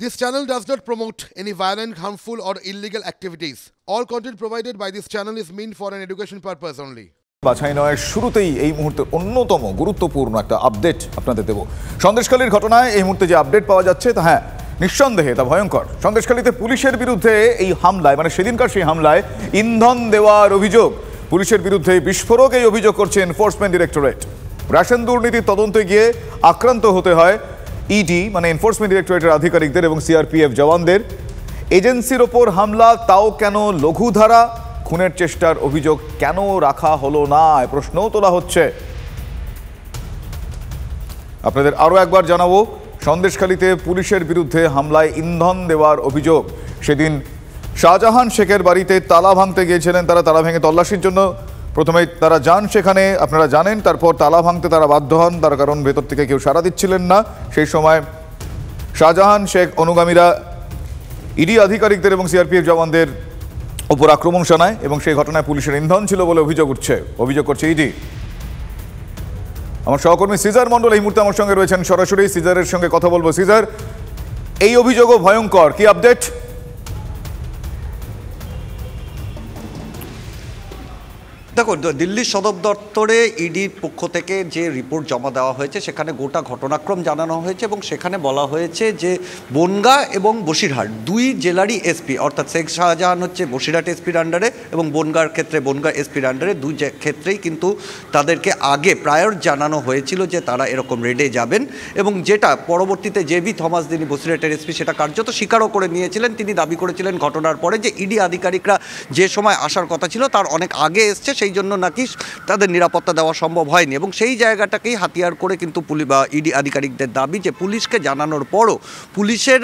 This channel does not promote any violent, harmful, or illegal activities. All content provided by this channel is meant for an education purpose only. বাছাই নয় শুরুতেই এই মুহূর্তের অন্যতম গুরুত্বপূর্ণ একটা আপডেট আপনাদের দেব। সন্দেশখালীর ঘটনায় এই মুহূর্তে যে আপডেট পাওয়া যাচ্ছে তা নিঃসন্দেহে তা ভয়ঙ্কর। সন্দেশখালীতে পুলিশের বিরুদ্ধে এই হামলায় সেদিনকার সেই হামলায় ইন্ধন দেওয়ার অভিযোগ, পুলিশের বিরুদ্ধে বিস্ফোরক এই অভিযোগ করছে এনফোর্সমেন্ট ডিরেক্টরেট। রেশন দুর্নীতির তদন্তে গিয়ে আক্রান্ত হতে হয় ইডি এনফোর্সমেন্ট ডিরেক্টরেটের আধিকারিকদের এবং সিআরপিএফ জওয়ানদের। এজেন্সির ওপর হামলা, তাও কেন লঘু ধারা? খুনের চেষ্টার অভিযোগ কেন রাখা হলো না, এই প্রশ্নও তোলা হচ্ছে। আপনাদের আরও একবার জানাবো, সন্দেশখালীতে পুলিশের বিরুদ্ধে হামলায় ইন্ধন দেওয়ার অভিযোগ। সেদিন শাহজাহান শেখের বাড়িতে তালা ভাঙতে গিয়েছিলেন তারা। তালা ভেঙে তল্লাশির জন্য প্রথমে তারা যান সেখানে, আপনারা জানেন। তারপর তালা ভাঙতে তারা বাধ্য হন, তার কারণ ভেতর থেকে কেউ সাড়া দিচ্ছিলেন না। সেই সময় শাহজাহান শেখ অনুগামীরা ইডি আধিকারিকদের এবং সিআরপিএফ জওয়ানদের ওপর আক্রমণ শানায় এবং সেই ঘটনায় পুলিশের ইন্ধন ছিল বলে অভিযোগ করছে ইডি। আমার সহকর্মী সিজার মণ্ডল এই মুহূর্তে আমার সঙ্গে রয়েছেন সরাসরি। সিজারের সঙ্গে কথা বলবো। সিজার, এই অভিযোগও ভয়ঙ্কর, কি আপডেট? দেখো, দিল্লির সদর দপ্তরে ইডির পক্ষ থেকে যে রিপোর্ট জমা দেওয়া হয়েছে সেখানে গোটা ঘটনাক্রম জানানো হয়েছে এবং সেখানে বলা হয়েছে যে বনগাঁ এবং বসিরহাট দুই জেলারই এসপি, অর্থাৎ শেখ শাহজাহান হচ্ছে বসিরহাট এসপির আন্ডারে এবং বনগাঁর ক্ষেত্রে বনগাঁ এসপির আন্ডারে। দুই ক্ষেত্রেই কিন্তু তাদেরকে আগে প্রায়র জানানো হয়েছিল যে তারা এরকম রেডে যাবেন, এবং যেটা পরবর্তীতে জেবি থমাস, যিনি বসিরহাটের এসপি, সেটা কার্যত স্বীকারও করে নিয়েছিলেন। তিনি দাবি করেছিলেন ঘটনার পরে যে ইডি আধিকারিকরা যে সময় আসার কথা ছিল তার অনেক আগে এসছে, সেই জন্য নাকি তাদের নিরাপত্তা দেওয়া সম্ভব হয়নি। এবং সেই জায়গাটাকেই হাতিয়ার করে কিন্তু ইডি আধিকারিকদের দাবি যে পুলিশকে জানানোর পরও পুলিশের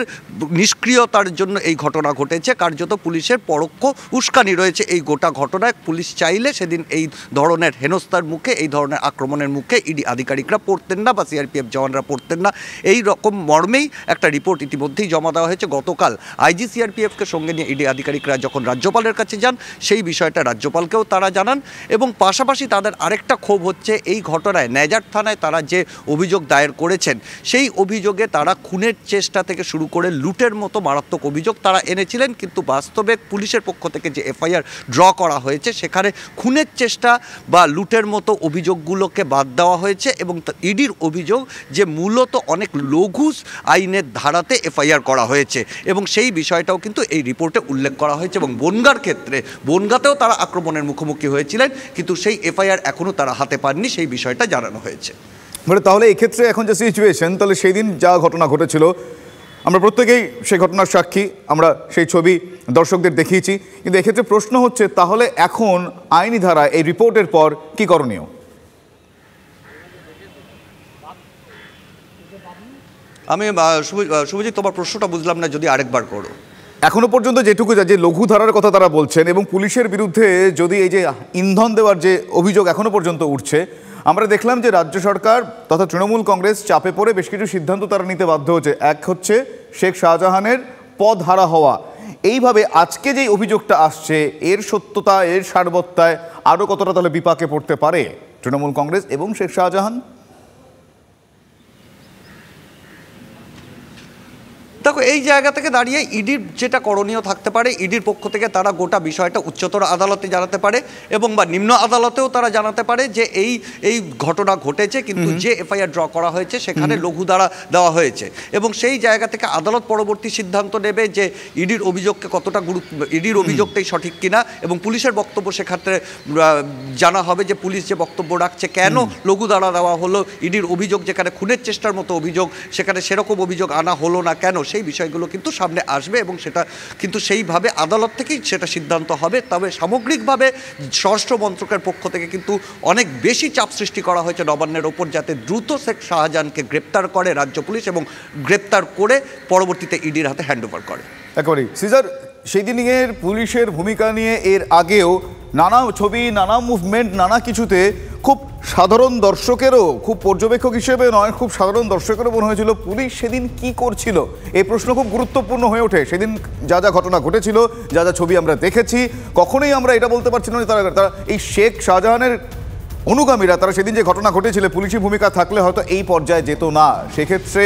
নিষ্ক্রিয়তার জন্য এই ঘটনা ঘটেছে। কার্যত পুলিশের পরোক্ষ উস্কানি রয়েছে এই গোটা ঘটনায়। পুলিশ চাইলে সেদিন এই ধরনের হেনস্থার মুখে, এই ধরনের আক্রমণের মুখে ইডি আধিকারিকরা পড়তেন না বা সিআরপিএফ জওয়ানরা পড়তেন না। এই রকম মর্মেই একটা রিপোর্ট ইতিমধ্যেই জমা দেওয়া হয়েছে। গতকাল আইজি সিআরপিএফকে সঙ্গে নিয়ে ইডি আধিকারিকরা যখন রাজ্যপালের কাছে যান, সেই বিষয়টা রাজ্যপালকেও তারা জানান। এবং পাশাপাশি তাদের আরেকটা ক্ষোভ হচ্ছে এই ঘটনায় নেজার থানায় তারা যে অভিযোগ দায়ের করেছেন, সেই অভিযোগে তারা খুনের চেষ্টা থেকে শুরু করে লুটের মতো মারাত্মক অভিযোগ তারা এনেছিলেন। কিন্তু বাস্তবে পুলিশের পক্ষ থেকে যে এফআইআর ড্র করা হয়েছে সেখানে খুনের চেষ্টা বা লুটের মতো অভিযোগগুলোকে বাদ দেওয়া হয়েছে। এবং ইডির অভিযোগ যে মূলত অনেক লঘু আইনের ধারাতে এফআইআর করা হয়েছে, এবং সেই বিষয়টাও কিন্তু এই রিপোর্টে উল্লেখ করা হয়েছে। এবং বনগাঁর ক্ষেত্রে বনগাঁতেও তারা আক্রমণের মুখোমুখি হয়েছিলেন, কিন্তু সেই এফআইআর এখনও তারা হাতে পাননি, সেই বিষয়টা জানানো হয়েছে। তাহলে এক্ষেত্রে এখন যে সিচুয়েশন, তাহলে সেই দিন যা ঘটনা ঘটেছিল আমরা প্রত্যেকেই সেই ঘটনার সাক্ষী, আমরা সেই ছবি দর্শকদের দেখিয়েছি। কিন্তু এক্ষেত্রে প্রশ্ন হচ্ছে, তাহলে এখন আইনি ধারা এই রিপোর্টের পর কি করণীয়? আমি শুভজিৎ, তোমার প্রশ্নটা বুঝলাম না, যদি আরেকবার করো। এখনো পর্যন্ত যেটুকু যে লঘু ধারার কথা তারা বলছেন এবং পুলিশের বিরুদ্ধে যদি এই যে ইন্ধন দেওয়ার যে অভিযোগ এখনো পর্যন্ত উঠছে, আমরা দেখলাম যে রাজ্য সরকার তথা তৃণমূল কংগ্রেস চাপে পড়ে বেশ কিছু সিদ্ধান্ত তারা নিতে বাধ্য হচ্ছে। এক হচ্ছে শেখ শাহজাহানের পদ হারা হওয়া। এইভাবে আজকে যে অভিযোগটা আসছে, এর সত্যতা, এর সারবত্তায় আরও কতটা তাহলে বিপাকে পড়তে পারে তৃণমূল কংগ্রেস এবং শেখ শাহজাহান? দেখো, এই জায়গা থেকে দাঁড়িয়ে ইডির যেটা করণীয় থাকতে পারে, ইডির পক্ষ থেকে তারা গোটা বিষয়টা উচ্চতর আদালতে জানাতে পারে এবং বা নিম্ন আদালতেও তারা জানাতে পারে যে এই ঘটনা ঘটেছে, কিন্তু যে এফআইআর ড্র করা হয়েছে সেখানে লঘু ধারা দেওয়া হয়েছে। এবং সেই জায়গা থেকে আদালত পরবর্তী সিদ্ধান্ত নেবে যে ইডির অভিযোগকে কতটা ইডির অভিযোগটাই সঠিক কিনা, এবং পুলিশের বক্তব্য সেক্ষেত্রে জানা হবে যে পুলিশ যে বক্তব্য রাখছে কেন লঘু ধারা দেওয়া হলো। ইডির অভিযোগ যেখানে খুনের চেষ্টার মতো অভিযোগ, সেখানে সেরকম অভিযোগ আনা হলো না কেন, সেই বিষয়গুলো কিন্তু সামনে আসবে এবং সেটা কিন্তু সেইভাবে আদালত থেকেই সেটা সিদ্ধান্ত হবে। তবে সামগ্রিকভাবে স্বরাষ্ট্র মন্ত্রকের পক্ষ থেকে কিন্তু অনেক বেশি চাপ সৃষ্টি করা হয়েছে নবান্নের ওপর, যাতে দ্রুত শেখ শাহজাহানকে গ্রেপ্তার করে রাজ্য পুলিশ এবং গ্রেপ্তার করে পরবর্তীতে ইডির হাতে হ্যান্ডওভার করে। একেবারেই সিজার, সেই দিনের পুলিশের ভূমিকা নিয়ে এর আগেও নানা ছবি, নানা মুভমেন্ট, নানা কিছুতে খুব সাধারণ দর্শকেরও, খুব পর্যবেক্ষক হিসেবে নয়, খুব সাধারণ দর্শকেরও মনে হয়েছিল পুলিশ সেদিন কি করছিল। এই প্রশ্ন খুব গুরুত্বপূর্ণ হয়ে ওঠে। সেদিন যা যা ঘটনা ঘটেছিল, যা যা ছবি আমরা দেখেছি, কখনোই আমরা এটা বলতে পারছি না যে তারা এই শেখ শাহজাহানের অনুগামীরা তারা সেদিন যে ঘটনা ঘটেছিল পুলিশি ভূমিকা থাকলে হয়তো এই পর্যায়ে যেত না। সেক্ষেত্রে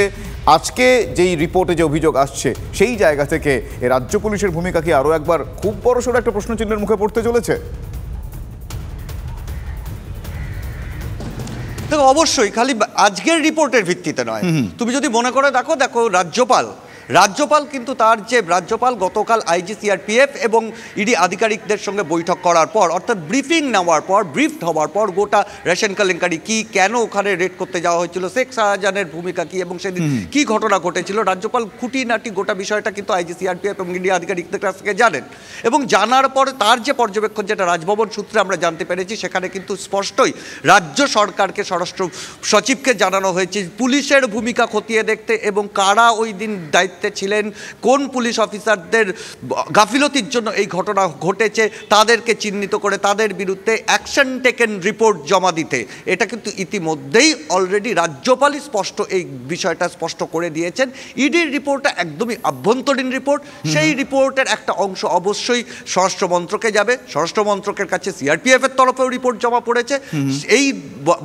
আজকে যেই রিপোর্টে যে অভিযোগ আসছে সেই জায়গা থেকে রাজ্য পুলিশের ভূমিকা কি আরও একবার খুব বড়সড় একটা প্রশ্নচিহ্নের মুখে পড়তে চলেছে? দেখো, অবশ্যই খালি আজকের রিপোর্টের ভিত্তিতে নয়। তুমি যদি মনে করে দেখো রাজ্যপাল কিন্তু রাজ্যপাল গতকাল আইজি সিআরপিএফ এবং ইডি আধিকারিকদের সঙ্গে বৈঠক করার পর, অর্থাৎ ব্রিফিং নেওয়ার পর, ব্রিফড হওয়ার পর, গোটা রেশন কেলেঙ্কারি কি, কেন ওখানে রেড করতে যাওয়া হয়েছিল, শেখ শাহজাহানের ভূমিকা কি এবং সেদিন কি ঘটনা ঘটেছিল, রাজ্যপাল খুঁটিনাটি গোটা বিষয়টা কিন্তু আইজি সিআরপিএফ এবং ইডি আধিকারিকদের কাছ থেকে জানেন। এবং জানার পরে তার যে পর্যবেক্ষণ, যেটা রাজভবন সূত্রে আমরা জানতে পেরেছি, সেখানে কিন্তু স্পষ্টই রাজ্য সরকারকে, স্বরাষ্ট্র সচিবকে জানানো হয়েছে পুলিশের ভূমিকা খতিয়ে দেখতে এবং কারা ওই দিন দায়িত্বে ছিলেন, কোন পুলিশ অফিসারদের গাফিলতির জন্য এই ঘটনা ঘটেছে, তাদেরকে চিহ্নিত করে তাদের বিরুদ্ধে অ্যাকশন টেকেন রিপোর্ট জমা দিতে। এটা কিন্তু ইতিমধ্যেই অলরেডি রাজ্যপালই এই বিষয়টা স্পষ্ট করে দিয়েছেন। ইডির রিপোর্টটা একদমই আভ্যন্তরীণ রিপোর্ট। সেই রিপোর্টের একটা অংশ অবশ্যই স্বরাষ্ট্র মন্ত্রকে যাবে, স্বরাষ্ট্র মন্ত্রকের কাছে সিআরপিএফ এর তরফেও রিপোর্ট জমা পড়েছে, এই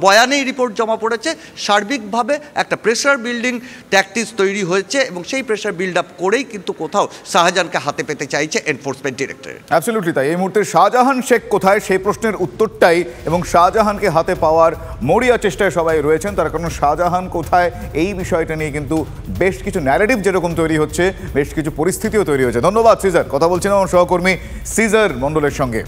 বয়ানেই রিপোর্ট জমা পড়েছে। সার্বিকভাবে একটা প্রেসার বিল্ডিং ট্যাকটিক্স তৈরি হয়েছে এবং সেই প্রেসার বিল্ড আপ করেই কিন্তু কোথাও শাহজাহানকে হাতে পেতে চাইছে এনফোর্সমেন্ট ডিরেক্টরেট। অ্যাবসলিউটলি তাই। এই মুহূর্তে শাহজাহান শেখ কোথায়, সেই প্রশ্নের উত্তরটাই এবং শাহজাহানকে হাতে পাওয়ার মরিয়া চেষ্টায় সবাই রয়েছেন। তার কারণ শাহজাহান কোথায় এই বিষয়টা নিয়ে কিন্তু বেশ কিছু ন্যারেটিভ যেরকম তৈরি হচ্ছে, বেশ কিছু পরিস্থিতিও তৈরি হচ্ছে। ধন্যবাদ সিজার। কথা বলছিলাম আমার সহকর্মী সিজার মণ্ডলের সঙ্গে।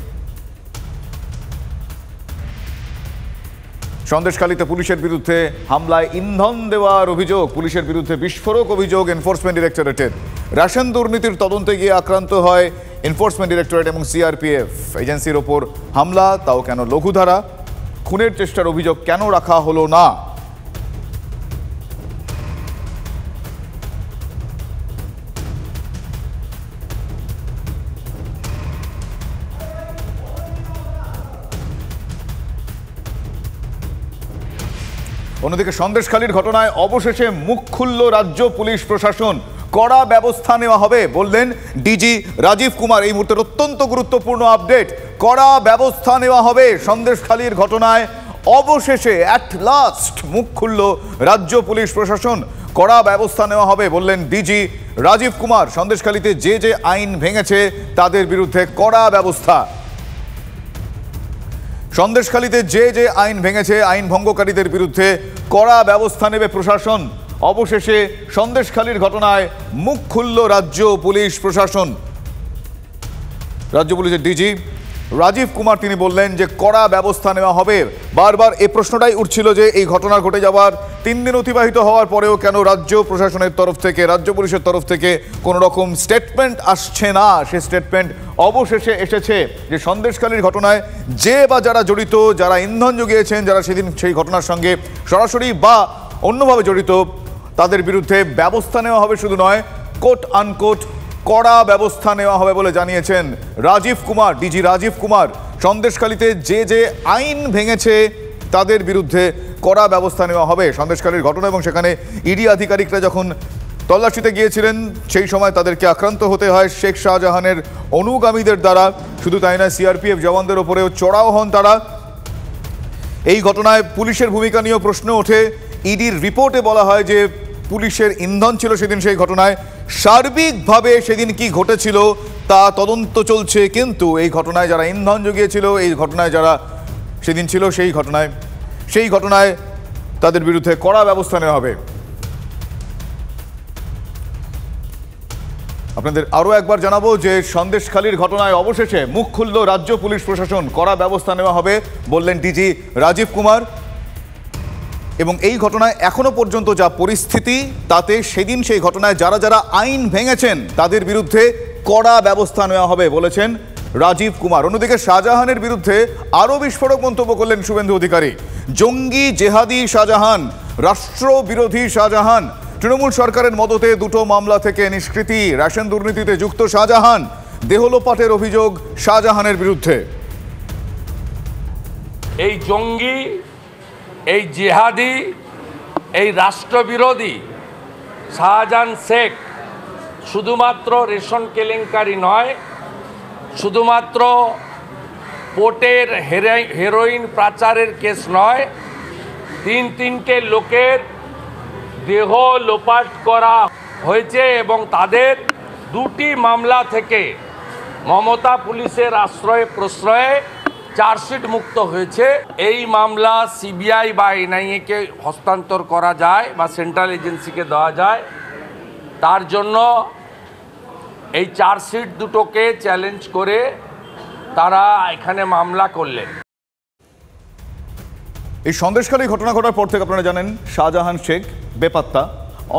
সন্দেশখালীতে পুলিশের বিরুদ্ধে হামলায় ইন্ধন দেওয়ার অভিযোগ, পুলিশের বিরুদ্ধে বিস্ফোরক অভিযোগ এনফোর্সমেন্ট ডিরেক্টরেটের। রেশন দুর্নীতির তদন্তে গিয়ে আক্রান্ত হয় এনফোর্সমেন্ট ডিরেক্টরেট এবং সিআরপিএফ। এজেন্সির ওপর হামলা, তাও কেন লঘুধারা? খুনের চেষ্টার অভিযোগ কেন রাখা হলো না? অন্যদিকে সন্দেশখালীর ঘটনায় অবশেষে মুখ খুলল রাজ্য পুলিশ প্রশাসন। কড়া ব্যবস্থা নেওয়া হবে বললেন ডিজি রাজীব কুমার। এই মুহূর্তের অত্যন্ত গুরুত্বপূর্ণ আপডেট, কড়া ব্যবস্থা নেওয়া হবে। সন্দেশখালীর ঘটনায় অবশেষে অ্যাট লাস্ট মুখ খুলল রাজ্য পুলিশ প্রশাসন। কড়া ব্যবস্থা নেওয়া হবে বললেন ডিজি রাজীব কুমার। সন্দেশখালীতে যে আইন ভেঙেছে তাদের বিরুদ্ধে কড়া ব্যবস্থা। সন্দেশখালীতে যে আইন ভেঙেছে, আইন ভঙ্গকারীদের বিরুদ্ধে কড়া ব্যবস্থা নেবে প্রশাসন। অবশেষে সন্দেশখালীর ঘটনায় মুখ খুলল রাজ্য পুলিশ প্রশাসন। রাজ্য পুলিশের ডিজি রাজীব কুমার তিনি বললেন যে কড়া ব্যবস্থা নেওয়া হবে। বারবার এই প্রশ্নটাই উঠছিল যে এই ঘটনা ঘটে যাওয়ার 3 দিন অতিবাহিত হওয়ার পরেও কেন রাজ্য প্রশাসনের তরফ থেকে, রাজ্য পুলিশের তরফ থেকে কোনো রকম স্টেটমেন্ট আসছে না। সে স্টেটমেন্ট অবশেষে এসেছে যে সন্দেশখালীর ঘটনায় যে বা যারা জড়িত, যারা ইন্ধন জুগিয়েছেন, যারা সেদিন সেই ঘটনার সঙ্গে সরাসরি বা অন্যভাবে জড়িত, তাদের বিরুদ্ধে ব্যবস্থা নেওয়া হবে। শুধু নয়, কোট আনকোট কড়া ব্যবস্থা নেওয়া হবে বলে জানিয়েছেন রাজীব কুমার, ডিজি রাজীব কুমার। সন্দেশখালীতে যে আইন ভেঙেছে তাদের বিরুদ্ধে কড়া ব্যবস্থা নেওয়া হবে। সন্দেশখালীর ঘটনা এবং সেখানে ইডি আধিকারিকরা যখন তল্লাশিতে গিয়েছিলেন সেই সময় তাদেরকে আক্রান্ত হতে হয় শেখ শাহজাহানের অনুগামীদের দ্বারা। শুধু তাই নয়, সিআরপিএফ জওয়ানদের ওপরেও চড়াও হন তারা। এই ঘটনায় পুলিশের ভূমিকা নিয়েও প্রশ্ন ওঠে। ইডির রিপোর্টে বলা হয় যে পুলিশের ইন্ধন ছিল সেদিন সেই ঘটনায়। সার্বিকভাবে সেদিন কি ঘটেছিল তা তদন্ত চলছে, কিন্তু এই ঘটনায় যারা ইন্ধন জুগিয়েছিল, এই ঘটনায় যারা সেদিন ছিল, সেই ঘটনায় তাদের বিরুদ্ধে কড়া ব্যবস্থা নেওয়া হবে। আপনাদের আরও একবার জানাবো যে সন্দেশখালীর ঘটনায় অবশেষে মুখ খুলল রাজ্য পুলিশ প্রশাসন। কড়া ব্যবস্থা নেওয়া হবে বললেন ডিজি রাজীব কুমার। এবং এই ঘটনায় এখনো পর্যন্ত যা পরিস্থিতি, তাতে সেদিন সেই ঘটনায় যারা আইন ভেঙেছেন তাদের বিরুদ্ধে কড়া ব্যবস্থা নেওয়া হবে বলেছেন রাজীব কুমার। অন্যদিকে শাহজাহানের বিরুদ্ধে আরও বিস্ফোরক মন্তব্য করলেন শুভেন্দু অধিকারী। জঙ্গি জেহাদি শাহজাহান, রাষ্ট্রবিরোধী শাহজাহান, তৃণমূল সরকারের মদতে 2টো মামলা থেকে নিষ্কৃতি, রেশন দুর্নীতিতে যুক্ত শাহজাহান, দেহলোপাটের অভিযোগ শাহজাহানের বিরুদ্ধে। এই জঙ্গি, এই জিহাদি, এই রাষ্ট্রবিরোধী শাহজাহান শেখ শুধুমাত্র রেশন কেলেঙ্কারি নয়, শুধুমাত্র পোর্টের হেরোইন পাচারের কেস নয়, তিনটে লোকের দেহ লোপাট করা হয়েছে এবং তাদের দুটি মামলা থেকে মমতা পুলিশের আশ্রয়ে প্রশ্রয়ে চার্জশিট মুক্ত হয়েছে। এই মামলা সিবিআই বা এনআইএকে হস্তান্তর করা যায় বা সেন্ট্রাল এজেন্সিকে দেওয়া যায়, তার জন্য এই চার্জশিট দুটোকে চ্যালেঞ্জ করে তারা এখানে মামলা করলেন। এই সন্দেশখালী ঘটনা ঘটার পর থেকে আপনারা জানেন শাহজাহান শেখ বেপাত্তা,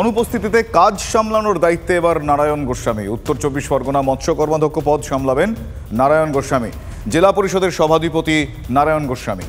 অনুপস্থিতিতে কাজ সামলানোর দায়িত্বে এবার নারায়ণ গোস্বামী। উত্তর 24 পরগনা মৎস্য কর্মাধ্যক্ষ পদ সামলাবেন নারায়ণ গোস্বামী, জেলা পরিষদের সভাধিপতি নারায়ণ গোস্বামী।